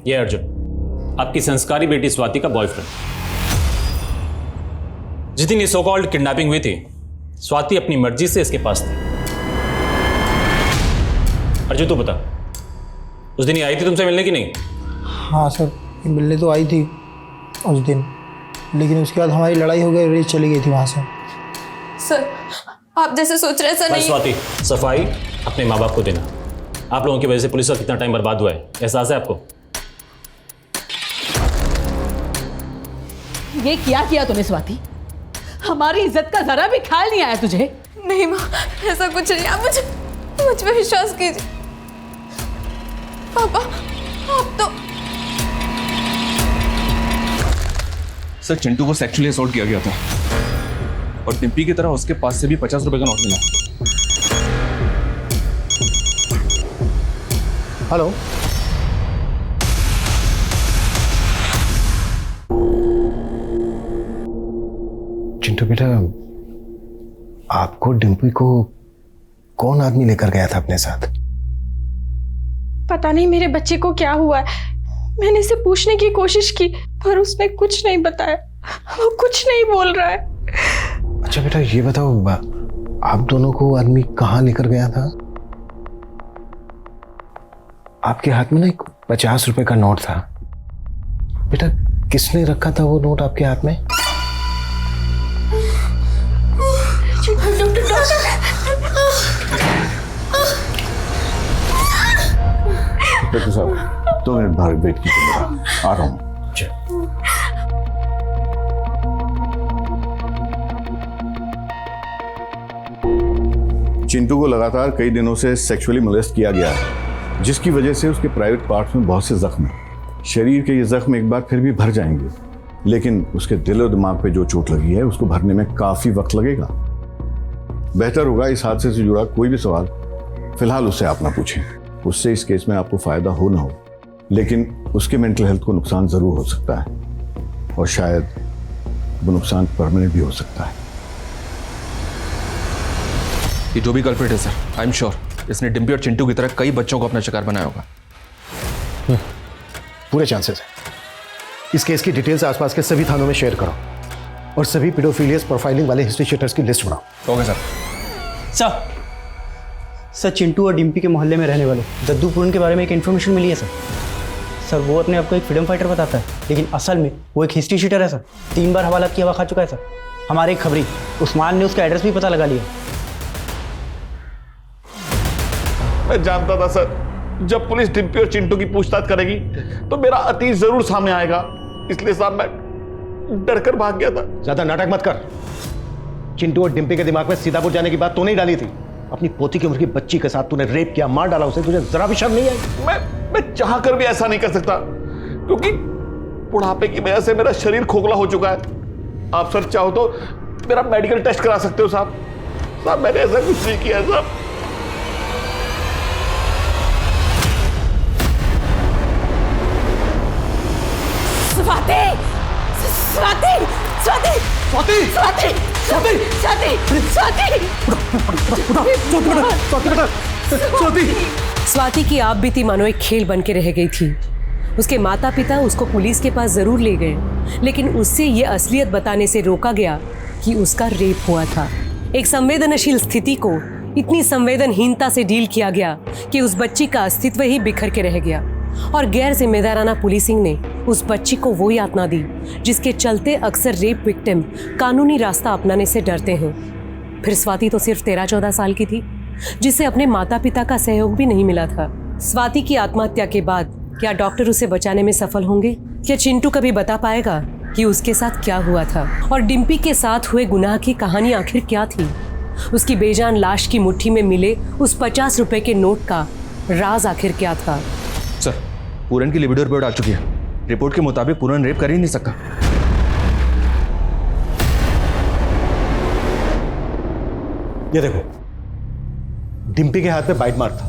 ये अर्जुन, आपकी संस्कारी बेटी स्वाति का बॉयफ्रेंड। जिस दिन ये सो कॉल्ड किडनैपिंग हुई थी, स्वाति अपनी मर्जी से इसके पास थी। अर्जुन तू बता, उस दिन ये आई थी तुमसे मिलने की नहीं? हाँ सर, ये मिलने तो आई थी उस दिन, लेकिन उसके बाद हमारी लड़ाई हो गई, रेस चली गई थी वहाँ से। सर आप जैसे सोच रहे हैं सर नहीं। स्वाति, सफाई अपने माँ बाप को देना। आप लोगों की वजह से पुलिस का कितना टाइम बर्बाद हुआ है, एहसास है आपको? ये क्या किया तूने स्वाति? हमारी इज्जत का जरा भी ख्याल नहीं आया तुझे? नहीं माँ, ऐसा कुछ नहीं। आप मुझ पे विश्वास कीजिए। पापा आप तो। सर चिंटू को सेक्सुअली असॉल्ट किया गया था और डिम्पी की तरह उसके पास से भी 50 रुपए का नोट मिला। हेलो, चिंटू बेटा, आपको डिम्पी को कौन आदमी लेकर गया था अपने साथ? पता नहीं मेरे बच्चे को क्या हुआ है। मैंने इसे पूछने की कोशिश की पर उसने कुछ नहीं बताया, वो कुछ नहीं बोल रहा है। अच्छा बेटा ये बताओ, आप दोनों को आदमी कहाँ लेकर गया था? आपके हाथ में ना एक 50 रुपए का नोट था। बेटा किसने रखा था वो नोट आपके हाथ में? डॉक्टर साहब 2 मिनट बाहर वेट कीजिए, आ रहा हूँ। चिंटू को लगातार कई दिनों से सेक्सुअली मोलेस्ट किया गया है, जिसकी वजह से उसके प्राइवेट पार्ट्स में बहुत से जख्म हैं। शरीर के ये जख्म एक बार फिर भी भर जाएंगे, लेकिन उसके दिल और दिमाग पे जो चोट लगी है उसको भरने में काफ़ी वक्त लगेगा। बेहतर होगा इस हादसे से जुड़ा कोई भी सवाल फिलहाल उससे आप ना पूछें। उससे इस केस में आपको फ़ायदा हो ना हो, लेकिन उसके मेंटल हेल्थ को नुकसान ज़रूर हो सकता है और शायद वो नुकसान परमानेंट भी हो सकता है। ये जो भी कल्प्रिट है सर, आई एम श्योर इसने डिम्पी और चिंटू की तरह कई बच्चों को अपना शिकार बनाया होगा। पूरे चांसेस हैं। इस केस की डिटेल्स आसपास के सभी थानों में शेयर करो और सभी पेडोफिलियस प्रोफाइलिंग वाले हिस्ट्री शीटर्स की लिस्ट बनाओ। Okay sir. सर चिंटू और डिम्पी के मोहल्ले में रहने वाले दद्दू पूरन के बारे में एक इन्फॉर्मेशन मिली है सर। वो अपने आप को एक फ्रीडम फाइटर बताता है, लेकिन असल में वो एक हिस्ट्री शीटर है सर। 3 बार हवालात की हवा खा चुका है सर। हमारे एक खबरी उस्मान ने उसका एड्रेस भी पता लगा लिया। मैं जानता था सर, जब पुलिस डिम्पी और चिंटू की पूछताछ करेगी तो मेरा अतीत जरूर सामने आएगा, इसलिए साहब मैं डर कर भाग गया था। ज्यादा नाटक मत कर। चिंटू और डिम्पी के दिमाग में सीतापुर जाने की बात तो नहीं डाली थी। अपनी पोती की उम्र की बच्ची के साथ तूने रेप किया, मार डाला उसे, तुझे जरा भी शर्म नहीं आई? मैं चाह कर भी ऐसा नहीं कर सकता, क्योंकि बुढ़ापे की वजह से मेरा शरीर खोखला हो चुका है। आप सर चाहो तो मेरा मेडिकल टेस्ट करा सकते हो साहब। साहब मैंने ऐसा कुछ नहीं किया साहब। स्वाति स्वाति स्वाति स्वाति स्वाति स्वाति स्वाति स्वाति की आप बीती मानो एक खेल बन के रह गई थी। उसके माता पिता उसको पुलिस के पास जरूर ले गए, लेकिन उससे ये असलियत बताने से रोका गया कि उसका रेप हुआ था। एक संवेदनशील स्थिति को इतनी संवेदनहीनता से डील किया गया कि उस बच्ची का अस्तित्व ही बिखर के रह गया और गैर जिम्मेदाराना पुलिसिंग ने उस बच्ची को वो यातना दी जिसके चलते अक्सर रेप विक्टिम कानूनी रास्ता अपनाने से डरते हैं। फिर स्वाति तो सिर्फ 13-14 साल की थी, जिसे अपने माता पिता का सहयोग भी नहीं मिला था। स्वाति की आत्महत्या के बाद क्या डॉक्टर उसे बचाने में सफल होंगे? क्या चिंटू कभी बता पाएगा कि उसके साथ क्या हुआ था? और डिम्पी के साथ हुए गुनाह की कहानी आखिर क्या थी? उसकी बेजान लाश की मुट्ठी में मिले उस 50 रुपए के नोट का राज आखिर क्या था? सर, पूरन की लिबिडो रिपोर्ट आ चुकी है। रिपोर्ट के मुताबिक पूरन रेप कर ही नहीं सकता। ये देखो, डिम्पी के हाथ में बाइट मार्क था,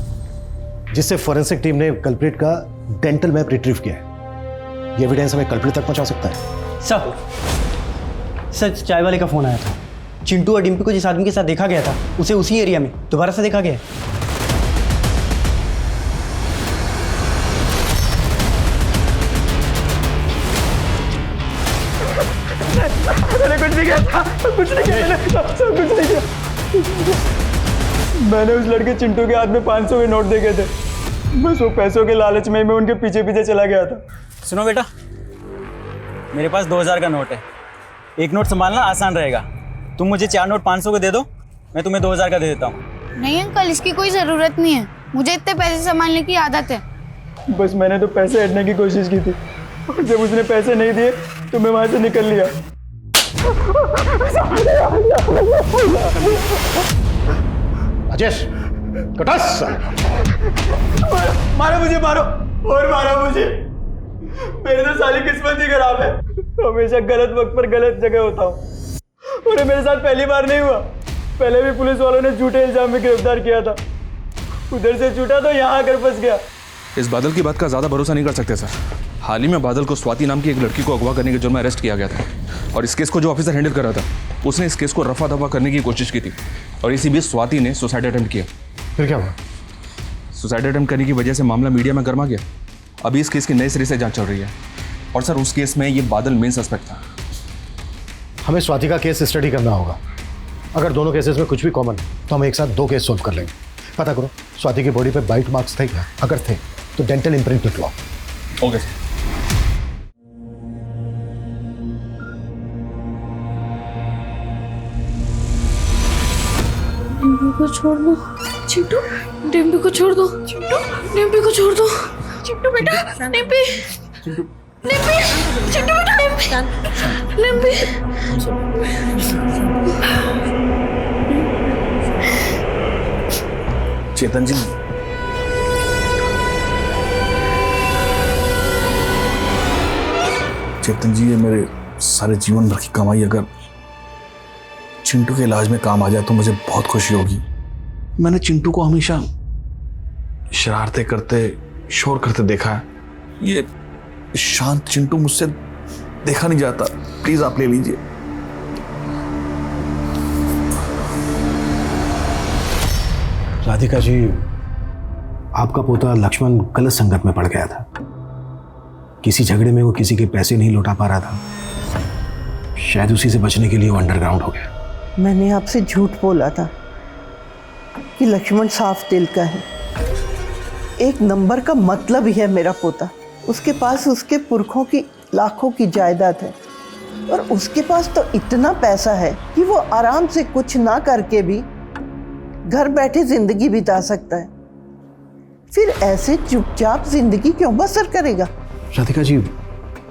जिससे फोरेंसिक टीम ने कल्प्रिट का डेंटल मैप रिट्रीव किया है। ये एविडेंस हमें कल्प्रिट तक पहुंचा सकता है। सर चाय वाले का फोन आया था। चिंटू और डिम्पी को जिस आदमी के साथ देखा गया था उसे उसी एरिया में दोबारा से देखा गया। मैंने कुछ नहीं किया, कुछ नहीं किया, मैंने कुछ नहीं किया। मैंने उस लड़के चिंटू के हाथ में 500 के नोट देखे थे। बस वो पैसों के लालच में मैं उनके पीछे पीछे चला गया था। सुनो बेटा, मेरे पास 2000 का नोट है। एक नोट संभालना आसान रहेगा। तुम मुझे 4 नोट 500 के दे दो, मैं तुम्हें 2000 का दे देता हूँ। नहीं अंकल, इसकी कोई ज़रूरत नहीं है। मुझे इतने पैसे संभालने की आदत है। बस मैंने तो पैसे हटने की कोशिश की थी और जब उसने पैसे नहीं दिए तो मैं वहाँ से निकल लिया। अजेश, कटास! मारो मुझे, मारो और मारो मुझे। मेरी तो सारी किस्मत ही खराब है। हमेशा गलत वक्त पर गलत जगह होता हूँ और मेरे साथ पहली बार नहीं हुआ। पहले भी पुलिस वालों ने झूठे इल्जाम में गिरफ्तार किया था। उधर से छूटा तो यहाँ आकर फंस गया। इस बादल की बात का ज्यादा भरोसा नहीं कर सकते सर। हाल ही में बादल को स्वाति नाम की एक लड़की को अगवा करने के जुर्म में अरेस्ट किया गया था और इस केस को जो ऑफिसर हैंडल कर रहा था उसने इस केस को रफा दफा करने की कोशिश की थी और इसी बीच स्वाति ने सुसाइड अटेम्प्ट किया। फिर क्या हुआ? सुसाइड अटेम्प्ट करने की वजह से मामला मीडिया में गर्मा गया। अभी इस केस की नए सिरे से जांच चल रही है और सर उस केस में ये बादल मेन सस्पेक्ट था। हमें स्वाति का केस स्टडी करना होगा। अगर दोनों केसेस में कुछ भी कॉमन है तो हम एक साथ 2 केस सोल्व कर लेंगे। पता करो स्वाति की बॉडी पे बाइट मार्क्स थे क्या? अगर थे तो डेंटल इम्प्रिंट निकलो। Okay sir. डिम्पी को छोड़ दो चिंटू, डिम्पी को छोड़ दो चिंटू, डिम्पी को छोड़ दो चिंटू बेटा, डिम्पी डिम्पी चिंटू बेटा, डिम्पी चेतन जी, चेतन जी, ये मेरे सारे जीवन भर की कमाई अगर चिंटू के इलाज में काम आ जाए तो मुझे बहुत खुशी होगी। मैंने चिंटू को हमेशा शरारतें करते, शोर करते देखा है। ये शांत चिंटू मुझसे देखा नहीं जाता। प्लीज आप ले लीजिए। राधिका जी, आपका पोता लक्ष्मण गलत संगत में पड़ गया था। किसी झगड़े में वो किसी के पैसे नहीं लौटा पा रहा था। शायद उसी से बचने के लिए वो अंडरग्राउंड हो गया। मैंने आपसे झूठ बोला था कि लक्ष्मण साफ दिल का है। एक नंबर का मतलब ही है मेरा पोता। उसके पास उसके पुरखों की लाखों की जायदाद है और उसके पास तो इतना पैसा है कि वो आराम से कुछ ना करके भी घर बैठे जिंदगी बिता सकता है। फिर ऐसे चुपचाप जिंदगी क्यों बसर करेगा? राधिका जी,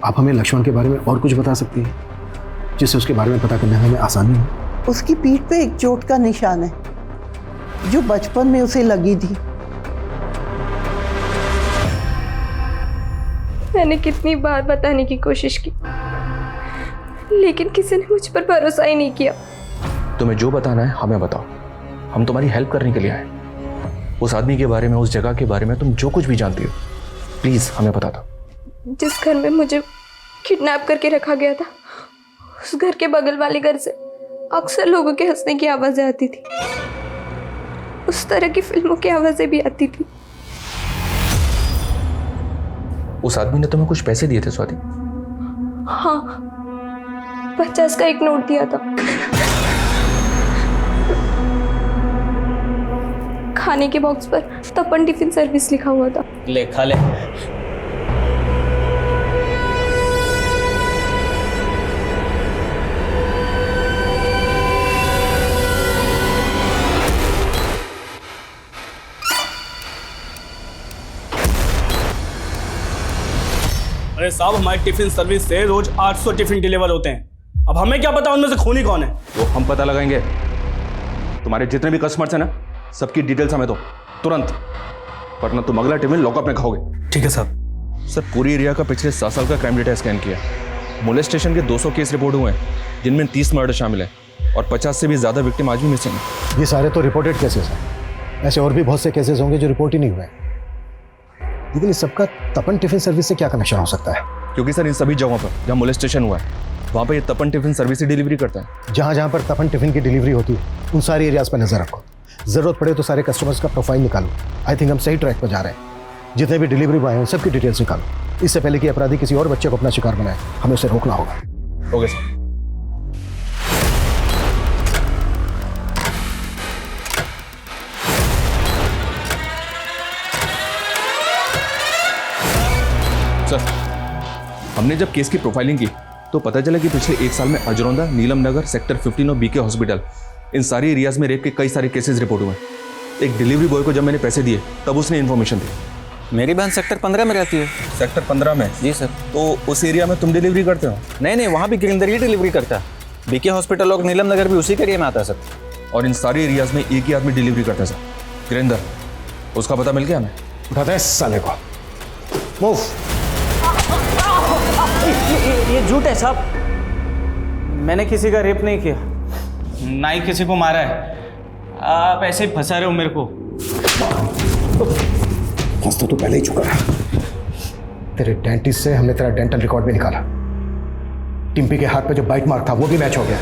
आप हमें लक्ष्मण के बारे में और कुछ बता सकती हैं जिससे उसके बारे में पता करने में हमें आसानी हो? उसकी पीठ पे एक चोट का निशान है जो बचपन में उसे लगी थी। मैंने कितनी बार बताने की कोशिश की, लेकिन किसी ने मुझ पर भरोसा ही नहीं किया। तुम्हें जो बताना है हमें बताओ, हम तुम्हारी हेल्प करने के लिए आए। उस आदमी के बारे में, उस जगह के बारे में तुम जो कुछ भी जानती हो, प्लीज हमें बता दो। जिस घर में मुझे किडनैप करके रखा गया था, उस घर के बगल वाले घर से अक्सर लोगों के हंसने की आवाजें आती थी। उस तरह की फिल्मों की आवाजें भी आती थी। उस आदमी ने तुम्हें कुछ पैसे दिए थे स्वाति? हाँ, 50 का एक नोट दिया था। खाने के बॉक्स पर तपन टिफिन सर्विस लिखा हुआ था। ले खा ले। अरे साहब, हमारी टिफिन सर्विस से रोज 800 टिफिन डिलीवर होते हैं। अब हमें क्या पता उनमें से खूनी कौन है? वो हम पता लगाएंगे। तुम्हारे जितने भी कस्टमर्स हैं ना, सबकी डिटेल्स हमें दो तुरंत, वरना तुम अगला टिफिन लॉकअप में खाओगे। ठीक है साहब। सर, पूरी एरिया का पिछले 7 साल का क्राइम डेटा स्कैन किया। मोलेस्टेशन के 200 केस रिपोर्ट हुए हैं, जिनमें 30 मर्डर शामिल है और 50 से भी ज्यादा विक्टिम आज भी मिसिंग है। ये सारे तो रिपोर्टेड केसेस हैं। ऐसे और भी बहुत से केसेस होंगे जो रिपोर्ट ही नहीं हुए। लेकिन इस सबका तपन टिफिन सर्विस से क्या कनेक्शन हो सकता है? क्योंकि सर, इन सभी जगहों पर जहाँ मोलेस्टेशन हुआ है, वहाँ पर ये तपन टिफिन सर्विस ही डिलीवरी करता है। जहाँ जहाँ पर तपन टिफिन की डिलीवरी होती है, उन सारी एरियाज पर नजर रखो। जरूरत पड़े तो सारे कस्टमर्स का प्रोफाइल निकालो। आई थिंक हम सही ट्रैक पर जा रहे हैं। जितने भी डिलीवरी बॉय हैं, उन सबकी डिटेल्स निकालो। इससे पहले कि अपराधी किसी और बच्चे को अपना शिकार बनाए, हमें उसे रोकना होगा। Okay sir. सर, हमने जब केस की प्रोफाइलिंग की तो पता चला कि पिछले 1 साल में अजरौंदा, नीलम नगर, सेक्टर 15 और बीके हॉस्पिटल, इन सारी एरियाज में रेप के कई सारे केसेस रिपोर्ट हुए। एक डिलीवरी बॉय को जब मैंने पैसे दिए तब उसने इन्फॉर्मेशन दी। मेरी बहन सेक्टर 15 में रहती है। सेक्टर 15 में? जी सर। तो उस एरिया में तुम डिलीवरी करते हो? नहीं, वहाँ भी गिरिंदर ही डिलीवरी करता है। बीके हॉस्पिटल और नीलम नगर भी उसी के एरिया में आता है सर। और इन सारे एरियाज में एक ही आदमी डिलीवरी करता है सर, गिरिंदर। उसका पता मिल गया हमें? उठाते हैं साले को। मूव। ये झूठ है साहब। मैंने किसी का रेप नहीं किया, ना ही किसी को मारा है। आप ऐसे ही फंसा रहे हो मेरे को। फंस तो तू पहले ही चुका है। तेरे डेंटिस्ट से हमने तेरा डेंटल रिकॉर्ड भी निकाला। टिम्पी के हाथ पे जो बाइट मार्क था वो भी मैच हो गया।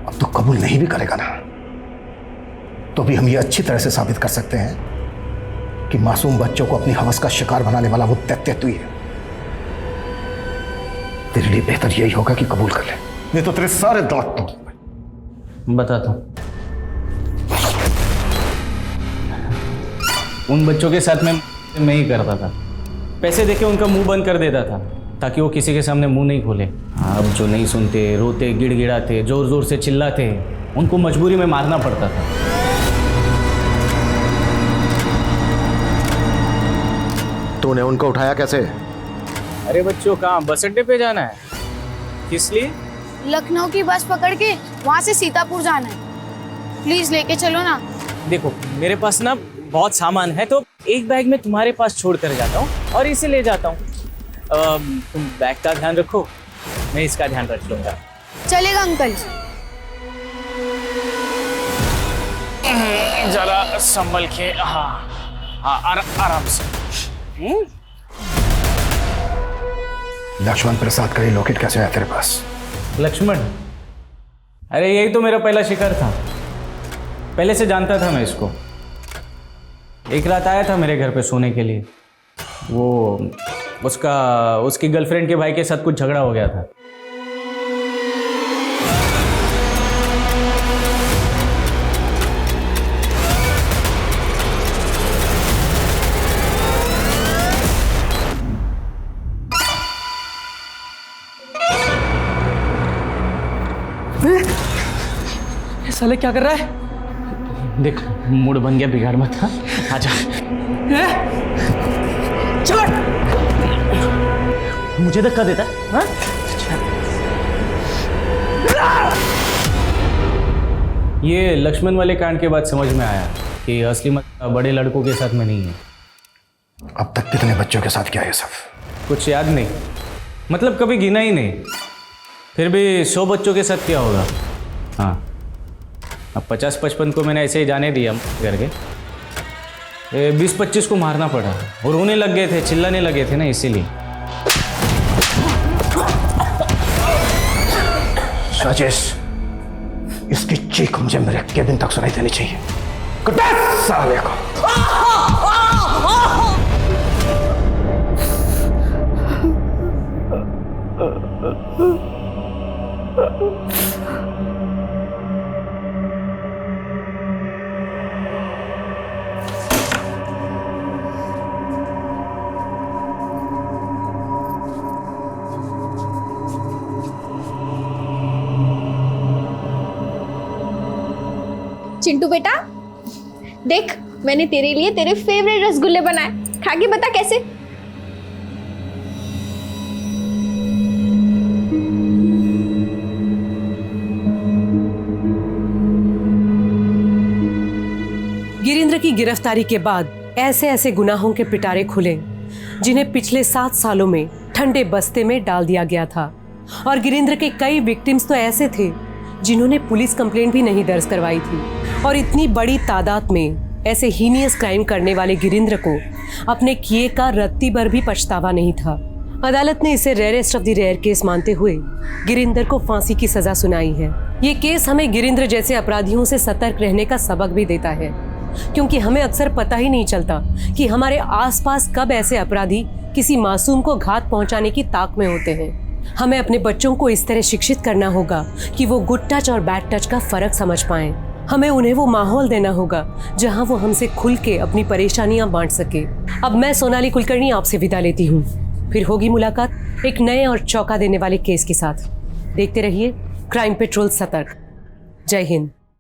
अब तो कबूल नहीं भी करेगा ना, तो भी हम ये अच्छी तरह से साबित कर सकते हैं कि मासूम बच्चों को अपनी हवस का शिकार बनाने वाला वो दैत्य तू ही है। तेरे लिए बेहतर यही होगा कि कबूल कर ले, नहीं तो तेरे सारे दांत तोड़। बताता हूँ। उन बच्चों के साथ मैं ही करता था। पैसे देके उनका मुंह बंद कर देता था ताकि वो किसी के सामने मुंह नहीं खोले। अब जो नहीं सुनते, रोते, गिड़गिड़ाते, जोर जोर से चिल्लाते, उनको मजबूरी में मारना पड़ता था। तूने उनको उठाया कैसे? अरे बच्चों, कहाँ बस अड्डे पे जाना है? किस लिए? लखनऊ की बस पकड़ के वहाँ से सीतापुर जाना है। प्लीज लेके चलो ना। देखो मेरे पास ना बहुत सामान है, तो एक बैग में तुम्हारे पास छोड़ कर जाता हूँ और इसे ले जाता हूँ। तुम बैग का ध्यान रखो, मैं इसका ध्यान रख लूँगा। चलेगा अंकल। जरा संभल के, हाँ हाँ, आराम से। लक्ष्मण प्रसाद का ये लॉकेट कैसे आया तेरे पास? लक्ष्मण? अरे यही तो मेरा पहला शिकार था, पहले से जानता था मैं इसको। एक रात आया था मेरे घर पे सोने के लिए। वो उसकी गर्लफ्रेंड के भाई के साथ कुछ झगड़ा हो गया था। साले क्या कर रहा है? देख मूड बन गया, बिगाड़ मत। हाँ आजा। चल मुझे धक्का देता है। हाँ? ये लक्ष्मण वाले कांड के बाद समझ में आया कि असली मतलब बड़े लड़कों के साथ में नहीं है। अब तक कितने बच्चों के साथ किया ये सब? कुछ याद नहीं, मतलब कभी गिना ही नहीं। फिर भी 100 बच्चों के साथ किया होगा। हाँ, अब 50-55 को मैंने ऐसे ही जाने दिया करके। 20-25 को मारना पड़ा और रोने लग गए थे, चिल्लाने लगे थे ना, इसीलिए। राजेश, इसकी चीख मुझे मेरे केबिन तक सुनाई देनी चाहिए। साले को। चिंटू बेटा देख, मैंने तेरे लिए तेरे फेवरेट रसगुल्ले बनाए, खा के बता कैसे। गिरिंद्र की गिरफ्तारी के बाद ऐसे ऐसे गुनाहों के पिटारे खुले जिन्हें पिछले 7 सालों में ठंडे बस्ते में डाल दिया गया था। और गिरिंद्र के कई विक्टिम्स तो ऐसे थे जिन्होंने पुलिस कंप्लेंट भी नहीं दर्ज करवाई थी। और इतनी बड़ी तादाद में ऐसे हीनियस क्राइम करने वाले गिरिंद्र को अपने किए का रत्ती भर भी पछतावा नहीं था। अदालत ने इसे rarest of the rare case मानते हुए गिरिंद्र को फांसी की सजा सुनाई है। ये केस हमें गिरिंद्र जैसे अपराधियों से सतर्क रहने का सबक भी देता है, क्योंकि हमें अक्सर पता ही नहीं चलता कि हमारे आसपास कब ऐसे अपराधी किसी मासूम को घात पहुंचाने की ताक में होते हैं। हमें अपने बच्चों को इस तरह शिक्षित करना होगा कि वो गुड टच और बैड टच का फर्क समझ पाएं। हमें उन्हें वो माहौल देना होगा जहां वो हमसे खुल के अपनी परेशानियां बांट सके। अब मैं सोनाली कुलकर्णी आपसे विदा लेती हूँ। फिर होगी मुलाकात एक नए और चौंका देने वाले केस के साथ। देखते रहिए क्राइम पेट्रोल सतर्क। जय हिंद।